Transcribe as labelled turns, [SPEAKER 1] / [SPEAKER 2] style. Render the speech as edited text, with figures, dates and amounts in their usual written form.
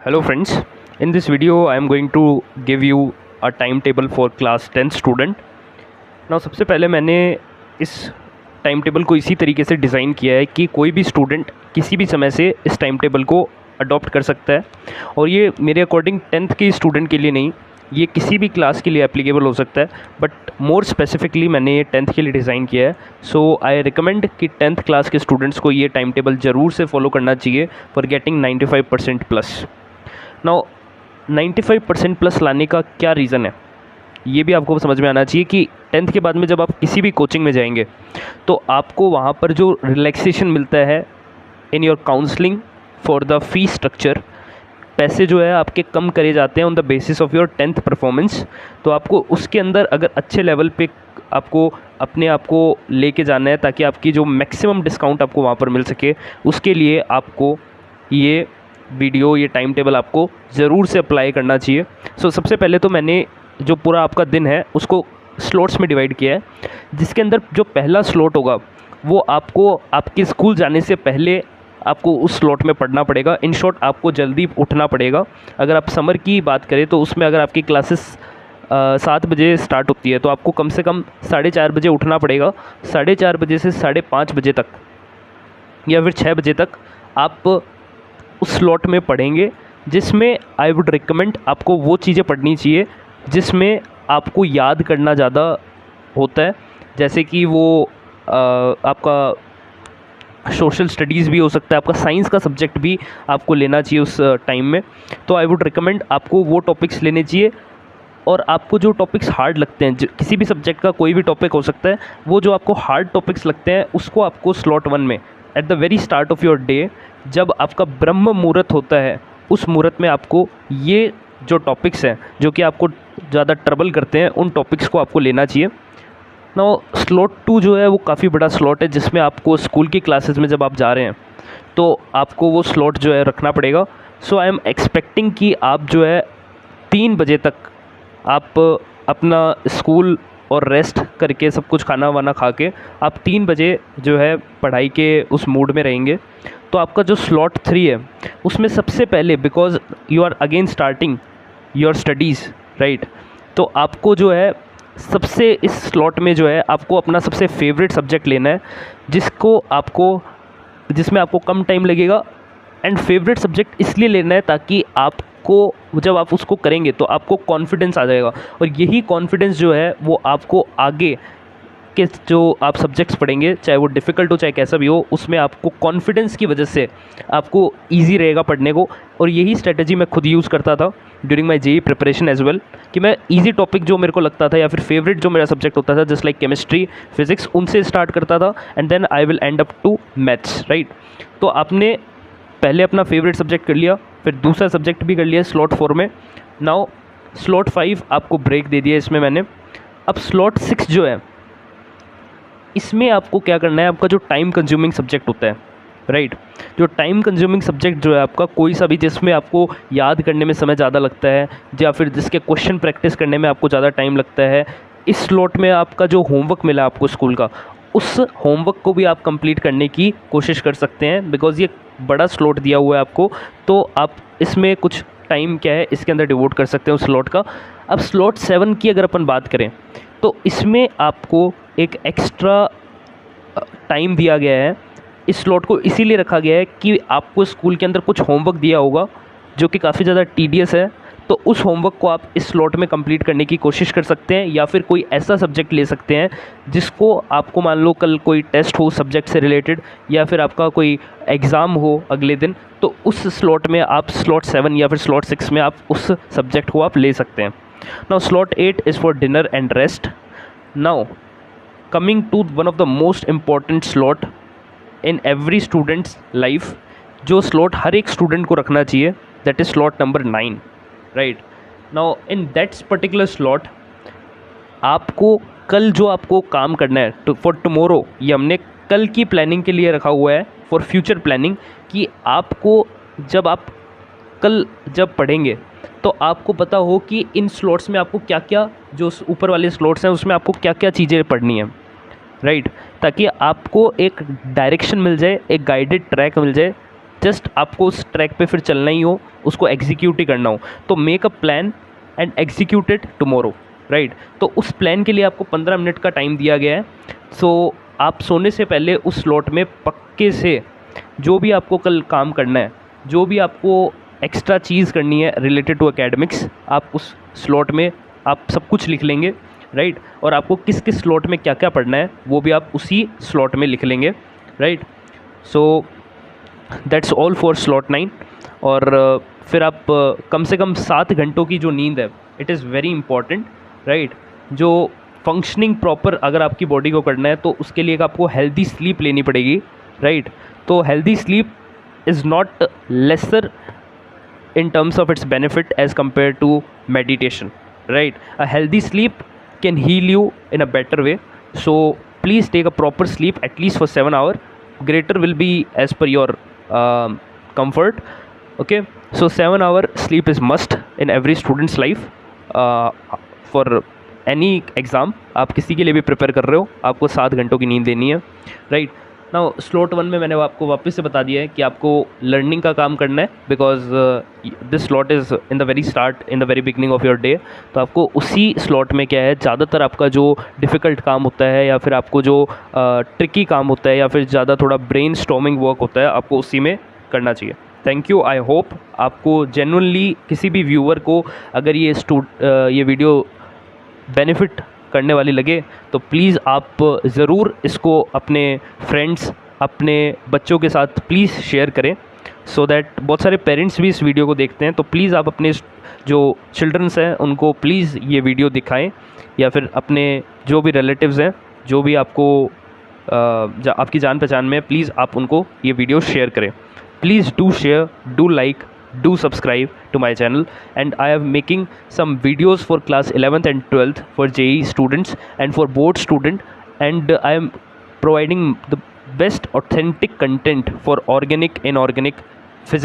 [SPEAKER 1] Hello friends, in this video I am going to give you a timetable for class 10 student. Now सबसे पहले मैंने इस time table को इसी तरीके से डिज़ाइन किया है कि कोई भी स्टूडेंट किसी भी समय से इस टाइम टेबल को अडॉप्ट कर सकता है और ये मेरे अकॉर्डिंग 10th के स्टूडेंट के लिए नहीं, ये किसी भी क्लास के लिए एप्लीकेबल हो सकता है, बट मोर स्पेसिफिकली मैंने ये 10th के लिए डिज़ाइन किया है. सो आई रिकमेंड कि 10th क्लास के स्टूडेंट्स को ये टाइम टेबल ज़रूर से फॉलो करना चाहिए for getting 95% plus. Now 95% plus लाने का क्या रीज़न है, ये भी आपको समझ में आना चाहिए कि 10th के बाद में जब आप किसी भी कोचिंग में जाएंगे तो आपको वहाँ पर जो रिलैक्सेशन मिलता है in your counselling for the fee structure, पैसे जो है आपके कम करे जाते हैं on the basis of your 10th performance. तो आपको उसके अंदर अगर अच्छे लेवल पे आपको अपने आप को लेके जाना है ताकि आपकी जो मैक्सिमम डिस्काउंट आपको वहाँ पर मिल सके, उसके लिए आपको ये वीडियो, ये टाइम टेबल आपको ज़रूर से अप्लाई करना चाहिए. सो सबसे पहले तो मैंने जो पूरा आपका दिन है उसको स्लॉट्स में डिवाइड किया है, जिसके अंदर जो पहला स्लॉट होगा वो आपको आपके स्कूल जाने से पहले आपको उस स्लॉट में पढ़ना पड़ेगा. इन शॉर्ट आपको जल्दी उठना पड़ेगा. अगर आप समर की बात करें तो उसमें अगर आपकी क्लासेस 7 बजे स्टार्ट होती है तो आपको कम से कम 4:30 बजे उठना पड़ेगा. 4:30 बजे से 5:30 बजे तक या फिर 6 बजे तक आप उस स्लॉट में पढ़ेंगे, जिसमें आई वुड रिकमेंड आपको वो चीज़ें पढ़नी चाहिए जिसमें आपको याद करना ज़्यादा होता है, जैसे कि वो आपका सोशल स्टडीज़ भी हो सकता है, आपका साइंस का सब्जेक्ट भी आपको लेना चाहिए उस टाइम में. तो आई वुड रिकमेंड आपको वो टॉपिक्स लेने चाहिए. और आपको जो टॉपिक्स हार्ड लगते हैं, किसी भी सब्जेक्ट का कोई भी टॉपिक हो सकता है, वो जो आपको हार्ड टॉपिक्स लगते हैं उसको आपको स्लॉट 1 में at the very start of your day, जब आपका ब्रह्म मुहूर्त होता है, उस मुहूर्त में आपको ये जो टॉपिक्स हैं जो कि आपको ज़्यादा ट्रबल करते हैं, उन टॉपिक्स को आपको लेना चाहिए. नाउ स्लॉट 2 जो है वो काफ़ी बड़ा स्लॉट है, जिसमें आपको स्कूल की क्लासेस में जब आप जा रहे हैं तो आपको वो स्लॉट जो है रखना पड़ेगा. सो आई एम एक्सपेक्टिंग कि आप जो है 3 बजे तक आप अपना स्कूल और रेस्ट करके सब कुछ खाना वाना खा के आप 3 बजे जो है पढ़ाई के उस मूड में रहेंगे. तो आपका जो स्लॉट 3 है उसमें सबसे पहले, because you are again starting your studies right, तो आपको जो है सबसे इस स्लॉट में जो है आपको अपना सबसे फेवरेट सब्जेक्ट लेना है, जिसमें आपको कम टाइम लगेगा. एंड फेवरेट सब्जेक्ट इसलिए लेना है ताकि आपको जब आप उसको करेंगे तो आपको कॉन्फिडेंस आ जाएगा, और यही कॉन्फिडेंस जो है वो आपको आगे के जो आप सब्जेक्ट्स पढ़ेंगे, चाहे वो डिफ़िकल्ट हो चाहे कैसा भी हो, उसमें आपको कॉन्फिडेंस की वजह से आपको इजी रहेगा पढ़ने को. और यही स्ट्रेटजी मैं खुद यूज़ करता था during my JEE preparation as well, कि मैं इजी टॉपिक जो मेरे को लगता था या फिर फेवरेट जो मेरा सब्जेक्ट होता था, जस्ट लाइक केमिस्ट्री, फिजिक्स, उनसे स्टार्ट करता था and then I will end up to maths right. तो आपने पहले अपना फेवरेट सब्जेक्ट कर लिया, फिर दूसरा सब्जेक्ट भी कर लिया स्लॉट 4 में. नाउ स्लॉट 5 आपको ब्रेक दे दिया इसमें मैंने. अब स्लॉट 6 जो है इसमें आपको क्या करना है, आपका जो टाइम कंज्यूमिंग सब्जेक्ट होता है राइट, जो टाइम कंज्यूमिंग सब्जेक्ट जो है आपका कोई सा भी जिसमें आपको याद करने में समय ज़्यादा लगता है या फिर जिसके क्वेश्चन प्रैक्टिस करने में आपको ज़्यादा टाइम लगता है, इस स्लॉट में आपका जो होमवर्क मिला आपको स्कूल का, उस होमवर्क को भी आप कंप्लीट करने की कोशिश कर सकते हैं. बिकॉज ये बड़ा स्लॉट दिया हुआ है आपको, तो आप इसमें कुछ टाइम क्या है इसके अंदर डिवोट कर सकते हैं उस स्लॉट का. अब स्लॉट 7 की अगर अपन बात करें तो इसमें आपको एक एक्स्ट्रा टाइम दिया गया है. इस स्लॉट को इसीलिए रखा गया है कि आपको स्कूल के अंदर कुछ होमवर्क दिया होगा जो कि काफ़ी ज़्यादा टीडियस है, तो उस होमवर्क को आप इस स्लॉट में कंप्लीट करने की कोशिश कर सकते हैं, या फिर कोई ऐसा सब्जेक्ट ले सकते हैं जिसको आपको, मान लो कल कोई टेस्ट हो सब्जेक्ट से रिलेटेड या फिर आपका कोई एग्ज़ाम हो अगले दिन, तो उस स्लॉट में आप स्लॉट 7 या फिर स्लॉट 6 में आप उस सब्जेक्ट को आप ले सकते हैं. Now slot 8 is for dinner and rest. Now coming to one of the most important slot in every student's life, जो slot हर एक student को रखना चाहिए, that is slot number 9 right. now in that particular slot आपको कल जो आपको काम करना है for tomorrow, ये हमने कल की प्लानिंग के लिए रखा हुआ है for future planning, कि आपको जब पढ़ेंगे तो आपको पता हो कि इन स्लॉट्स में आपको क्या क्या, जो ऊपर वाले स्लॉट्स हैं उसमें आपको क्या क्या चीज़ें पढ़नी है राइट, ताकि आपको एक डायरेक्शन मिल जाए, एक गाइडेड ट्रैक मिल जाए जस्ट आपको उस ट्रैक पे फिर चलना ही हो, उसको एग्जीक्यूट ही करना हो, तो make a plan and execute it tomorrow, right. तो उस प्लान के लिए आपको 15 मिनट का टाइम दिया गया है। सो आप सोने से पहले उस स्लॉट में पक्के से जो भी आपको कल काम करना है, जो भी आपको एक्स्ट्रा चीज़ करनी है रिलेटेड टू एकेडमिक्स, आप उस स्लॉट में आप सब कुछ लिख लेंगे, राइट। और आपको किस किस स्लॉट में क्या क्या पढ़ना है वो भी आप उसी स्लॉट में लिख लेंगे, right. So that's all for slot 9। और फिर आप कम से कम 7 घंटों की जो नींद है, it is very important, right. जो फंक्शनिंग प्रॉपर अगर आपकी बॉडी को करना है तो उसके लिए आपको हेल्दी स्लीप लेनी पड़ेगी, राइट। तो healthy sleep is not lesser in terms of its benefit as compared to meditation, right? A healthy sleep can heal you in a better way, so please take a proper sleep at least for 7 hours. Greater will be as per your comfort, okay? So 7-hour sleep is must in every student's life for any exam. आप किसी के लिए भी prepare कर रहे हो, आपको 7 घंटों की नींद लेनी है, राइट। नाउ स्लॉट 1 में मैंने आपको वापस से बता दिया है कि आपको लर्निंग का काम करना है, because this slot is in the very start, in the very beginning of your day. तो आपको उसी स्लॉट में क्या है, ज़्यादातर आपका जो डिफ़िकल्ट काम होता है या फिर आपको जो ट्रिकी काम होता है या फिर ज़्यादा थोड़ा ब्रेन स्टॉर्मिंग वर्क होता है, आपको उसी में करना चाहिए। Thank you. आई होप आपको जेन्युइनली किसी भी व्यूअर को अगर ये वीडियो बेनिफिट करने वाली लगे तो प्लीज़ आप ज़रूर इसको अपने फ्रेंड्स, अपने बच्चों के साथ प्लीज़ शेयर करें, सो दैट बहुत सारे पेरेंट्स भी इस वीडियो को देखते हैं। तो प्लीज़ आप अपने जो चिल्ड्रंस हैं उनको प्लीज़ ये वीडियो दिखाएं, या फिर अपने जो भी रिलेटिव्स हैं, जो भी आपको आपकी जान पहचान में, प्लीज़ आप उनको ये वीडियो शेयर करें। Please do share, do like, do subscribe to my channel, and I am making some videos for class 11th and 12th for JEE students and for board student, and I am providing the best authentic content for organic, inorganic